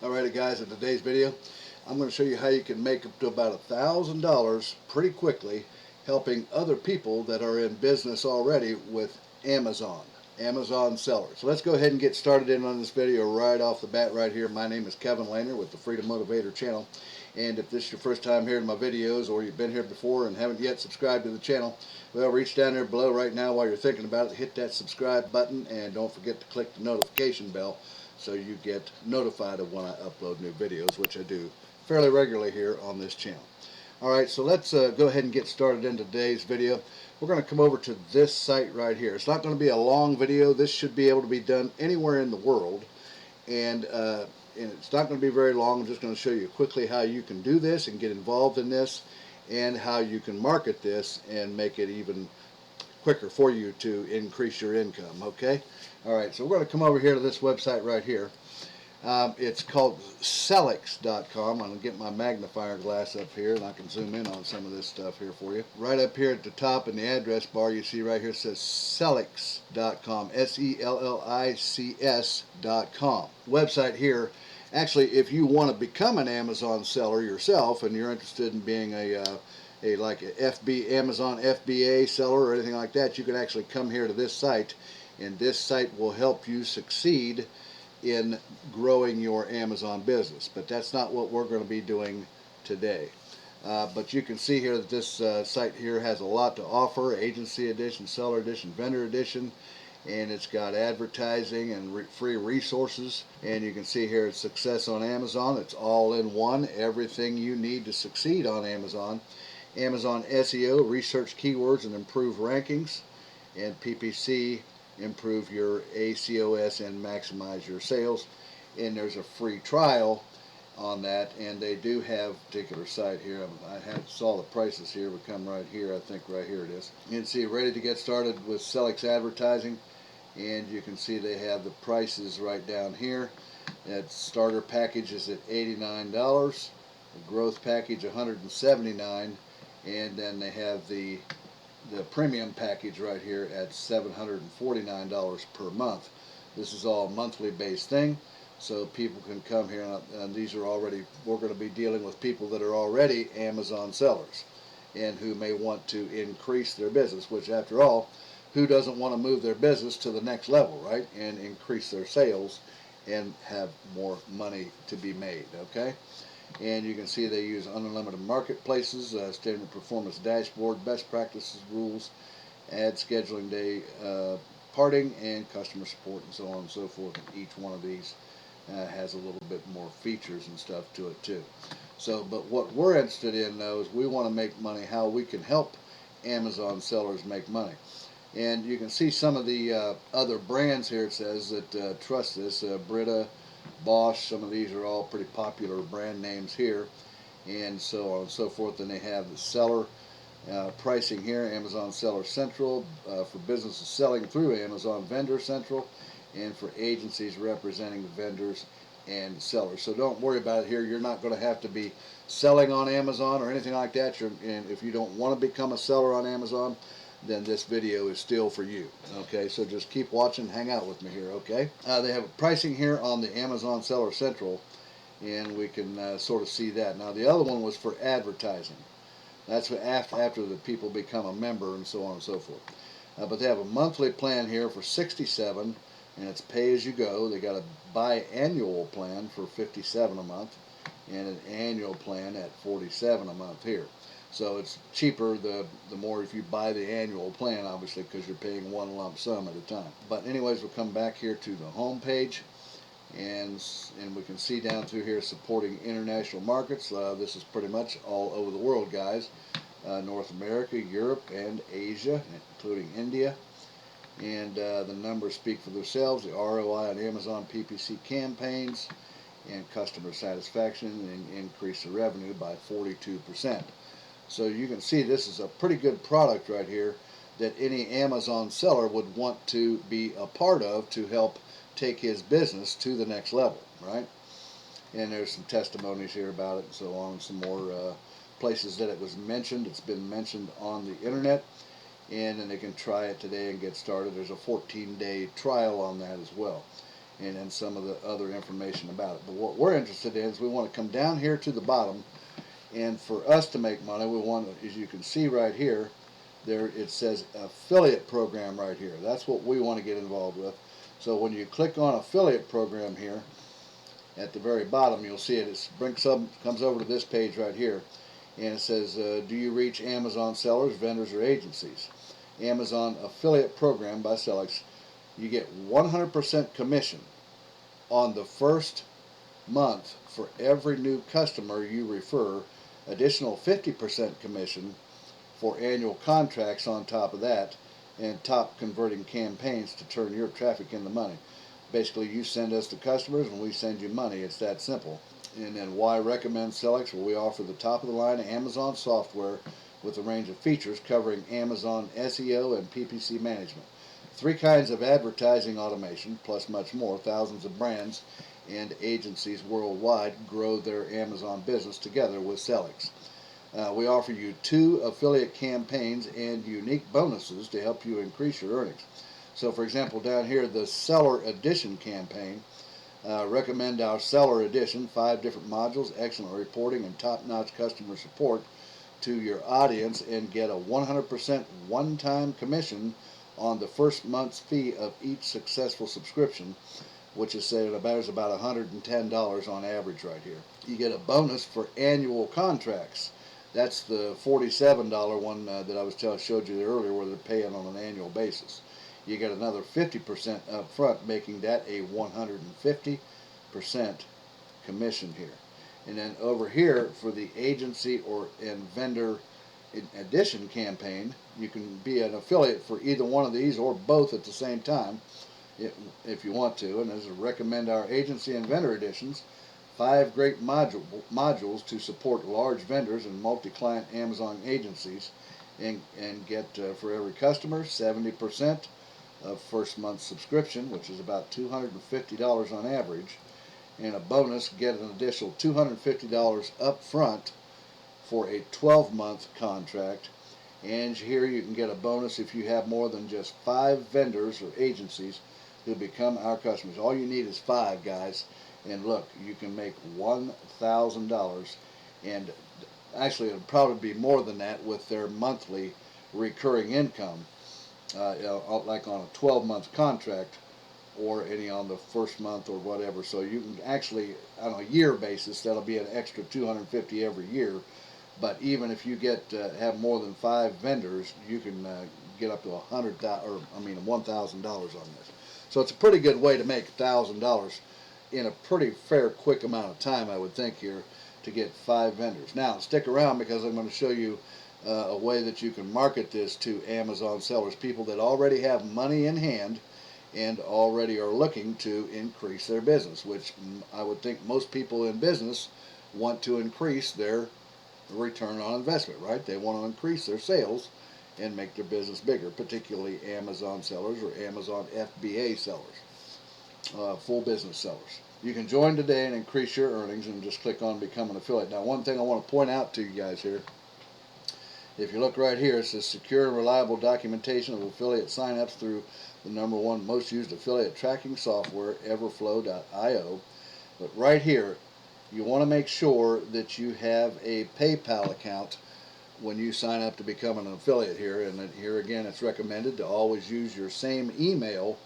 Alrighty guys, in today's video I'm going to show you how you can make up to about $1,000 pretty quickly helping other people that are in business already with Amazon sellers. So let's go ahead and get started in on this video right off the bat right here. My name is Kevin Lehner with the Freedom Motivator channel, and if this is your first time hearing my videos or you've been here before and haven't yet subscribed to the channel, well, reach down there below right now while you're thinking about it, hit that subscribe button, and don't forget to click the notification bell so you get notified of when I upload new videos, which I do fairly regularly here on this channel. Alright, so let's go ahead and get started in today's video. We're going to come over to this site right here. It's not going to be a long video. This should be able to be done anywhere in the world, and it's not going to be very long. I'm just going to show you quickly how you can do this and get involved in this, and how you can market this and make it even quicker for you to increase your income. Okay? Alright, so we're going to come over here to this website right here. It's called SELEX.com. I'm going to get my magnifier glass up here and I can zoom in on some of this stuff here for you. Right up here at the top in the address bar, you see right here it says SELEX.com, SELLICS.com. Website here. Actually, if you want to become an Amazon seller yourself and you're interested in being like a Amazon FBA seller or anything like that, you can actually come here to this site, and this site will help you succeed in growing your Amazon business. But that's not what we're going to be doing today. But you can see here that this site here has a lot to offer: agency edition, seller edition, vendor edition, and it's got advertising and free resources. And you can see here it's success on Amazon. It's all in one, everything you need to succeed on Amazon. Amazon SEO, research keywords and improve rankings, and PPC, improve your ACOS and maximize your sales. And there's a free trial on that, and they do have a particular site here. I saw the prices here. We come right here, I think right here it is. You can see ready to get started with SELEX advertising, and you can see they have the prices right down here. That starter package is at $89, the growth package $179, and then they have the premium package right here at $749 per month. This is all a monthly based thing, so people can come here, and these are already, we're going to be dealing with people that are already Amazon sellers and who may want to increase their business, which after all, who doesn't want to move their business to the next level, right, and increase their sales and have more money to be made. Okay? And you can see they use unlimited marketplaces, standard performance dashboard, best practices rules, ad scheduling day, parting, and customer support, and so on and so forth. And each one of these has a little bit more features and stuff to it too. So, but what we're interested in though is we want to make money, how we can help Amazon sellers make money. And you can see some of the other brands here. It says that trust this, Brita, Bosch, some of these are all pretty popular brand names here, and so on and so forth. And they have the seller pricing here, Amazon Seller Central, for businesses selling through Amazon Vendor Central, and for agencies representing the vendors and sellers. So don't worry about it here. You're not going to have to be selling on Amazon or anything like that. And if you don't want to become a seller on Amazon, then this video is still for you. Okay, so just keep watching, hang out with me here. Okay, they have a pricing here on the Amazon Seller Central, and we can sort of see that. Now the other one was for advertising. That's after the people become a member and so on and so forth. But they have a monthly plan here for $67, and it's pay as you go. They got a biannual plan for $57 a month, and an annual plan at $47 a month here. So it's cheaper the more if you buy the annual plan, obviously, because you're paying one lump sum at a time. But anyways, we'll come back here to the home page, and we can see down through here supporting international markets. This is pretty much all over the world, guys. North America, Europe, and Asia, including India. And the numbers speak for themselves. The ROI on Amazon PPC campaigns and customer satisfaction, and increase the revenue by 42%. So you can see this is a pretty good product right here that any Amazon seller would want to be a part of to help take his business to the next level, right? And there's some testimonies here about it and so on, some more places that it was mentioned. It's been mentioned on the internet, and then they can try it today and get started. There's a 14-day trial on that as well. and then some of the other information about it. But what we're interested in is we want to come down here to the bottom, and for us to make money, we want to, as you can see right here, there it says affiliate program right here. That's what we want to get involved with. So when you click on affiliate program here, at the very bottom you'll see it. It comes over to this page right here, and it says, do you reach Amazon sellers, vendors, or agencies? Amazon affiliate program by SELEX. You get 100% commission on the first month for every new customer you refer. Additional 50% commission for annual contracts on top of that, and top converting campaigns to turn your traffic into money. Basically, you send us the customers and we send you money. It's that simple. And then why recommend SELEX? Well, we offer the top of the line Amazon software with a range of features covering Amazon SEO and PPC management. 3 kinds of advertising automation, plus much more. Thousands of brands and agencies worldwide grow their Amazon business together with SELEX. We offer you 2 affiliate campaigns and unique bonuses to help you increase your earnings. So for example, down here, the Seller Edition campaign, recommend our Seller Edition, 5 different modules, excellent reporting, and top-notch customer support to your audience, and get a 100% one-time commission on the first month's fee of each successful subscription, which is said about $110 on average right here. You get a bonus for annual contracts. That's the $47 one that I showed you earlier, where they're paying on an annual basis. You get another 50% up front, making that a 150% commission here. And then over here for the agency and vendor edition campaign, you can be an affiliate for either one of these or both at the same time if you want to. And as I recommend our agency and vendor editions, 5 great modules to support large vendors and multi-client Amazon agencies, and get for every customer 70% of first month subscription, which is about $250 on average, and a bonus, get an additional $250 up front for a 12-month contract. And here you can get a bonus if you have more than just 5 vendors or agencies who become our customers. All you need is 5, guys, and look, you can make $1,000, and actually it'll probably be more than that with their monthly recurring income, like on a 12-month contract, or any on the first month or whatever. So you can actually, on a year basis, that'll be an extra $250 every year. But even if you have more than 5 vendors, you can get up to $1,000 on this. So it's a pretty good way to make $1,000 in a pretty fair, quick amount of time, I would think, here, to get 5 vendors. Now stick around, because I'm going to show you a way that you can market this to Amazon sellers, people that already have money in hand and already are looking to increase their business, which I would think most people in business want to increase their return on investment, right? They want to increase their sales and make their business bigger, particularly Amazon sellers or Amazon FBA sellers, full business sellers. You can join today and increase your earnings, and just click on Become an Affiliate. Now, one thing I want to point out to you guys here, if you look right here, it says secure and reliable documentation of affiliate signups through the #1 most used affiliate tracking software, Everflow.io. But right here, you want to make sure that you have a PayPal account when you sign up to become an affiliate here. And here again, it's recommended to always use your same email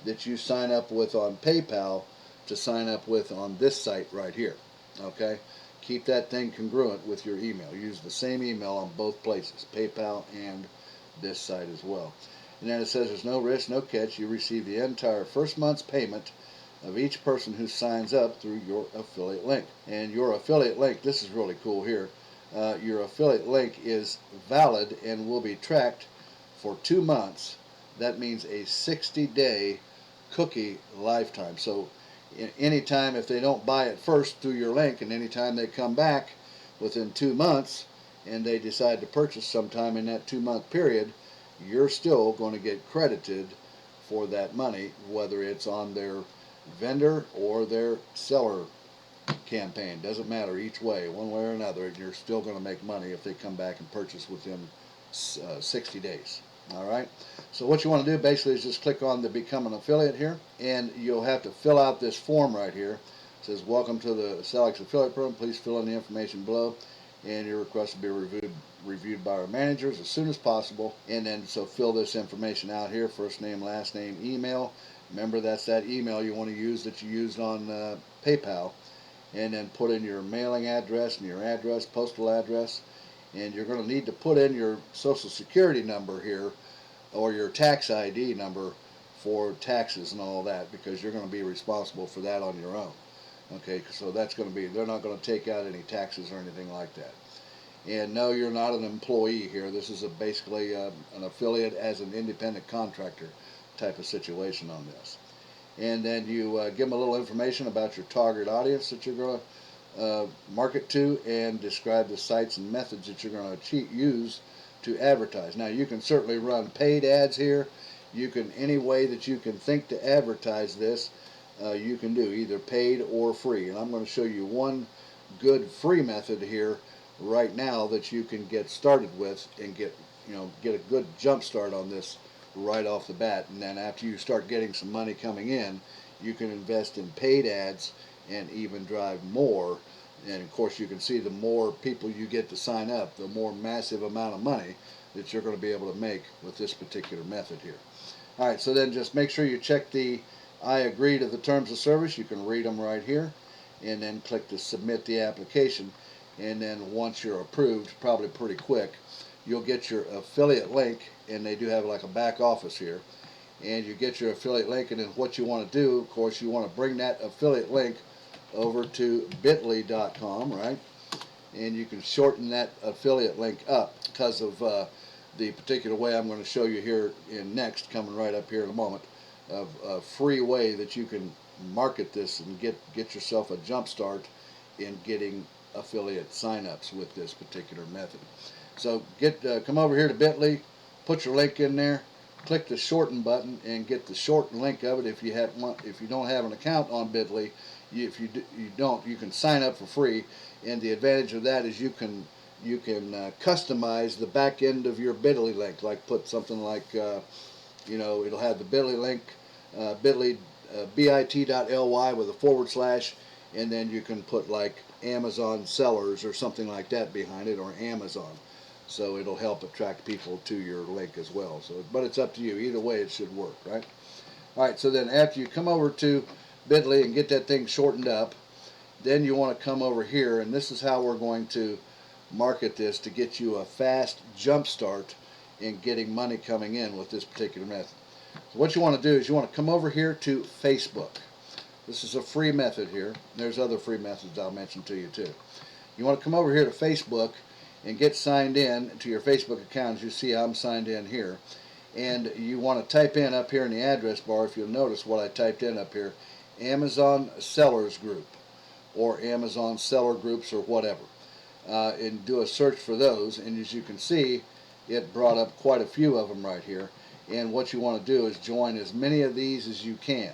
that you sign up with on PayPal to sign up with on this site right here. Okay? Keep that thing congruent with your email. Use the same email on both places, PayPal and this site as well. And then it says there's no risk, no catch. You receive the entire first month's payment of each person who signs up through your affiliate link. And your affiliate link, this is really cool here, your affiliate link is valid and will be tracked for 2 months. That means a 60-day cookie lifetime. So anytime, if they don't buy it first through your link, and anytime they come back within 2 months and they decide to purchase sometime in that 2-month period, you're still going to get credited for that money, whether it's on their vendor or their seller campaign. Doesn't matter, each way, one way or another, you're still going to make money if they come back and purchase within 60 days. All right. So what you want to do basically is just click on the Become an Affiliate here, and you'll have to fill out this form right here. It says, welcome to the SELEX Affiliate Program. Please fill in the information below, and your request will be reviewed by our managers as soon as possible. And then so fill this information out here, first name, last name, email. Remember, that's that email you want to use that you used on PayPal. And then put in your mailing address and your address, postal address. And you're going to need to put in your social security number here, or your tax ID number for taxes and all that, because you're going to be responsible for that on your own. Okay, so that's going to be, they're not going to take out any taxes or anything like that. And no, you're not an employee here. This is basically an affiliate as an independent contractor type of situation on this. And then you give them a little information about your target audience that you're going to market to, and describe the sites and methods that you're going to use to advertise. Now, you can certainly run paid ads here. You can, any way that you can think to advertise this, you can do either paid or free. And I'm going to show you one good free method here right now that you can get started with and get a good jump start on this right off the bat. And then after you start getting some money coming in, you can invest in paid ads and even drive more. And of course, you can see the more people you get to sign up, the more massive amount of money that you're going to be able to make with this particular method here. All right, so then just make sure you check the I agree to the terms of service. You can read them right here, and then click to submit the application. And then once you're approved, probably pretty quick, you'll get your affiliate link, and they do have like a back office here. And you get your affiliate link, and then what you want to do, of course, you want to bring that affiliate link over to bit.ly.com, right? And you can shorten that affiliate link up because of the particular way I'm going to show you here in next, coming right up here in a moment, of a free way that you can market this and get yourself a jump start in getting affiliate signups with this particular method. So come over here to bit.ly, put your link in there, click the shorten button, and get the shorten link of it. If you don't have an account on bit.ly, you can sign up for free. And the advantage of that is you can customize the back end of your bit.ly link, like put something like it'll have the bit.ly link, bit.ly bit.ly with a / and then you can put like Amazon sellers or something like that behind it, or Amazon. So it'll help attract people to your link as well. So, but it's up to you. Either way, it should work, right? All right. So then, after you come over to bit.ly and get that thing shortened up, then you want to come over here, and this is how we're going to market this to get you a fast jump start in getting money coming in with this particular method. So what you want to do is you want to come over here to Facebook. This is a free method here. There's other free methods I'll mention to you too. You want to come over here to Facebook and get signed in to your Facebook account. As you see, I'm signed in here. And you want to type in up here in the address bar, if you'll notice what I typed in up here, Amazon Sellers Group, or Amazon Seller Groups, or whatever. And do a search for those. And as you can see, it brought up quite a few of them right here. And what you want to do is join as many of these as you can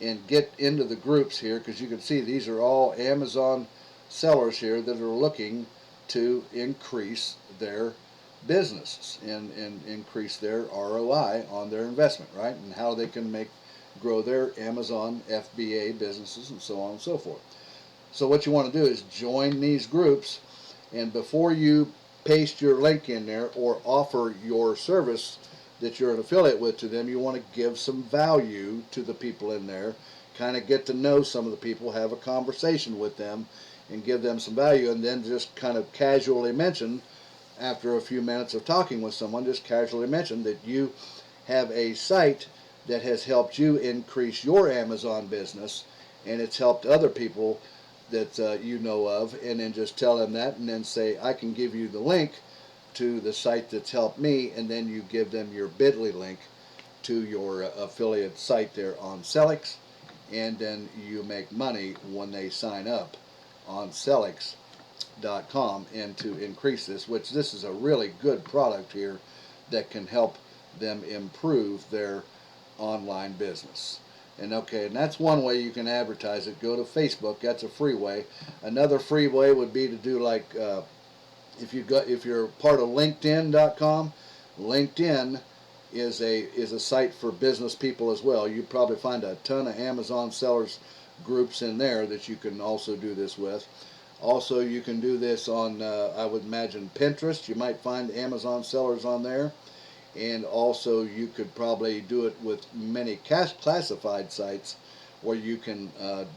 and get into the groups here, because you can see these are all Amazon sellers here that are looking to increase their businesses and increase their ROI on their investment, right? And how they can grow their Amazon FBA businesses and so on and so forth. So what you want to do is join these groups, and before you paste your link in there or offer your service that you're an affiliate with to them, you want to give some value to the people in there, kind of get to know some of the people, have a conversation with them, and give them some value, and then just kind of casually mention, after a few minutes of talking with someone, just casually mention that you have a site that has helped you increase your Amazon business, and it's helped other people that you know of, and then just tell them that, and then say, I can give you the link to the site that's helped me, and then you give them your bit.ly link to your affiliate site there on SELEX, and then you make money when they sign up on SELEX.com, and to increase this, which this is a really good product here that can help them improve their online business. And that's one way you can advertise it. Go to Facebook. That's a free way. Another free way would be to do like if you're part of LinkedIn.com, LinkedIn is a site for business people as well. You probably find a ton of Amazon sellers groups in there that you can also do this with. Also, you can do this on, I would imagine, Pinterest. You might find Amazon sellers on there. And also, you could probably do it with many classified sites where you can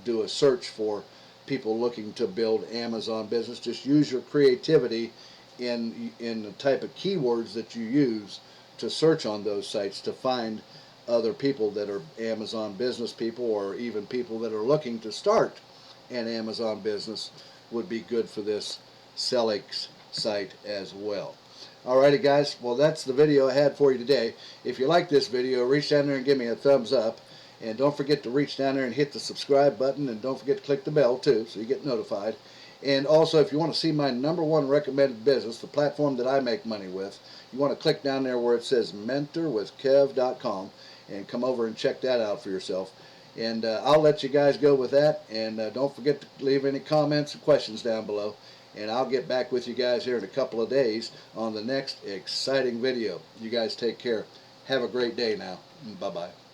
do a search for people looking to build Amazon business. Just use your creativity in the type of keywords that you use to search on those sites to find other people that are Amazon business people, or even people that are looking to start an Amazon business would be good for this SELEX site as well. Alrighty guys, well that's the video I had for you today. If you like this video, reach down there and give me a thumbs up. And don't forget to reach down there and hit the subscribe button, and don't forget to click the bell too so you get notified. And also, if you want to see my #1 recommended business, the platform that I make money with, you want to click down there where it says mentorwithkev.com and come over and check that out for yourself. And I'll let you guys go with that. And don't forget to leave any comments and questions down below. And I'll get back with you guys here in a couple of days on the next exciting video. You guys take care. Have a great day now. Bye-bye.